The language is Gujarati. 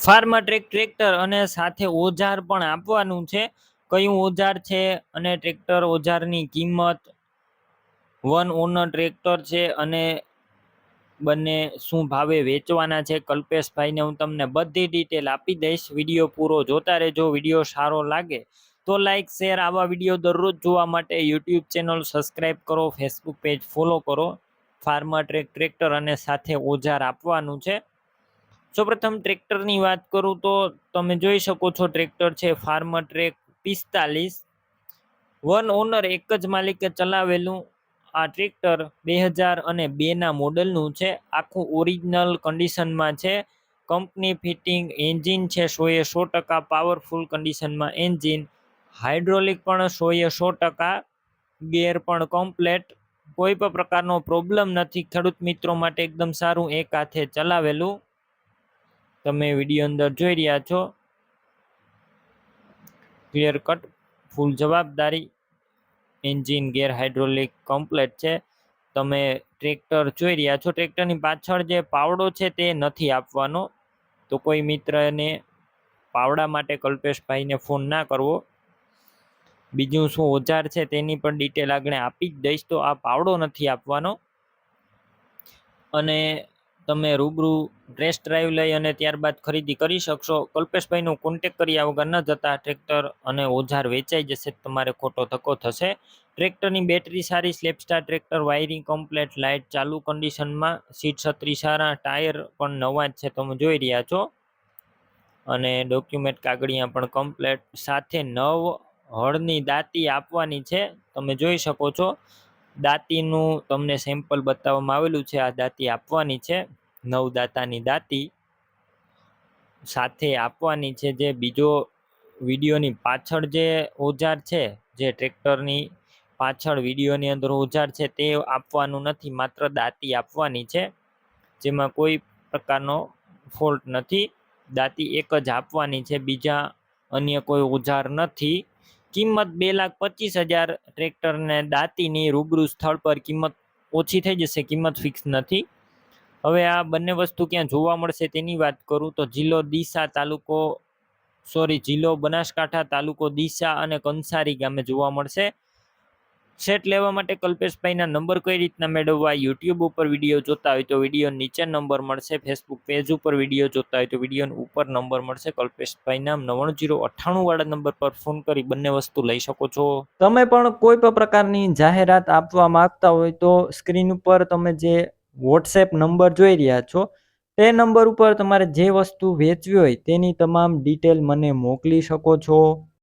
ફાર્મા ટ્રેક્ટર અને સાથે ઓજાર પણ આપવાનું છે. કયું ઓજાર છે અને ટ્રેક્ટર ઓજારની કિંમત, વન ઓનર ટ્રેક્ટર છે અને બંને શું ભાવે વેચવાના છે કલ્પેશભાઈને હું તમને બધી ડિટેલ આપી દઈશ. વિડીયો પૂરો જોતા રહેજો. વિડીયો સારો લાગે તો લાઈક શેર. આવા વિડીયો દરરોજ જોવા માટે યુટ્યુબ ચેનલ સબસ્ક્રાઈબ કરો, ફેસબુક પેજ ફોલો કરો. ફાર્મા ટ્રેક્ટર અને સાથે ઓજાર આપવાનું છે. સૌપ્રથમ ટ્રેક્ટરની વાત કરું તો તમે જોઈ શકો છો ટ્રેક્ટર છે ફાર્મર ટ્રેક 45, વન ઓનર એક જ માલિકે ચલાવેલું આ ટ્રેક્ટર 2002ના મોડલનું છે. આખું ઓરિજિનલ કન્ડિશનમાં છે. કંપની ફિટિંગ એન્જિન છે 100% પાવરફુલ કન્ડિશનમાં એન્જિન. હાઇડ્રોલિક પણ 100%, ગેર પણ કમ્પ્લેટ. કોઈ પણ પ્રકારનો પ્રોબ્લેમ નથી. ખેડૂત મિત્રો માટે એકદમ સારું, એક હાથે ચલાવેલું તમે વિડીયો અંદર જોઈ રહ્યા છો. ક્લિયર કટ, ફૂલ જવાબદારી. એન્જિન, ગેર, હાઇડ્રોલિક કમ્પ્લેટ છે. તમે ટ્રેક્ટર જોઈ રહ્યા છો. ટ્રેક્ટરની પાછળ જે પાવડો છે તે નથી આપવાનો. તો કોઈ મિત્રને પાવડા માટે કલ્પેશભાઈને ફોન ના કરવો. બીજું શું ઓજાર છે તેની પણ ડિટેલ આગળ આપી જ દઈશ. તો આ પાવડો નથી આપવાનો. અને તમે રૂબરૂ ટેસ્ટ ડ્રાઈવ લઈ અને ત્યારબાદ ખરીદી કરી શકશો. કલ્પેશભાઈનો કોન્ટેક કર્યા વગર ન જતા ટ્રેક્ટર અને ઓજાર વેચાઈ જશે, તમારે ખોટો ધક્કો થશે. ટ્રેક્ટરની બેટરી સારી, સ્લેપસ્ટાર ટ્રેક્ટર, વાયરિંગ કમ્પ્લેટ, લાઇટ ચાલુ કન્ડિશનમાં, સીટ છત્રી સારા, ટાયર પણ નવા જ છે તમે જોઈ રહ્યા છો. અને ડોક્યુમેન્ટ કાગળિયા પણ કમ્પ્લેટ. સાથે 9 હળની દાંતી આપવાની છે. તમે જોઈ શકો છો દાંતીનું તમને સેમ્પલ બતાવવામાં આવેલું છે. આ દાંતી આપવાની છે, 9 દાંતાની દાંતી સાથે આપવાની છે. જે બીજો વિડીયોની પાછળ જે ઓજાર છે, જે ટ્રેક્ટરની પાછળ વિડીયોની અંદર ઓજાર છે તે આપવાનું નથી, માત્ર દાંતી આપવાની છે. જેમાં કોઈ પ્રકારનો ફોલ્ટ નથી. દાંતી એક જ આપવાની છે, બીજા અન્ય કોઈ ઓજાર નથી. કિંમત 2,25,000 ટ્રેક્ટરને દાંતીની. રૂબરૂ સ્થળ પર કિંમત ઓછી થઈ જશે, કિંમત ફિક્સ નથી. હવે આ બંને વસ્તુ ક્યાં જોવા મળશે તેની વાત કરું તો જિલ્લો બનાસકાંઠા, તાલુકો ડીસા અને કંસારી ગામે જોવા મળશે. સેટ લેવા માટે કલ્પેશભાઈના નંબર કઈ રીતના મેળવવા? યુટ્યુબ ઉપર વિડીયો જોતા હોય તો વિડીયો નીચે નંબર મળશે. ફેસબુક પેજ ઉપર વિડીયો જોતા હોય તો વિડીયો ઉપર નંબર મળશે. કલ્પેશભાઈના 9998 વાળા નંબર પર ફોન કરી બંને વસ્તુ લઈ શકો છો. તમે પણ કોઈ પણ પ્રકારની જાહેરાત આપવા માંગતા હોય તો સ્ક્રીન ઉપર તમે જે વોટ્સએપ નંબર જોઈ રહ્યા છો તે નંબર ઉપર તમારે જે વસ્તુ વેચવી હોય તેની તમામ ડિટેલ મને મોકલી શકો છો.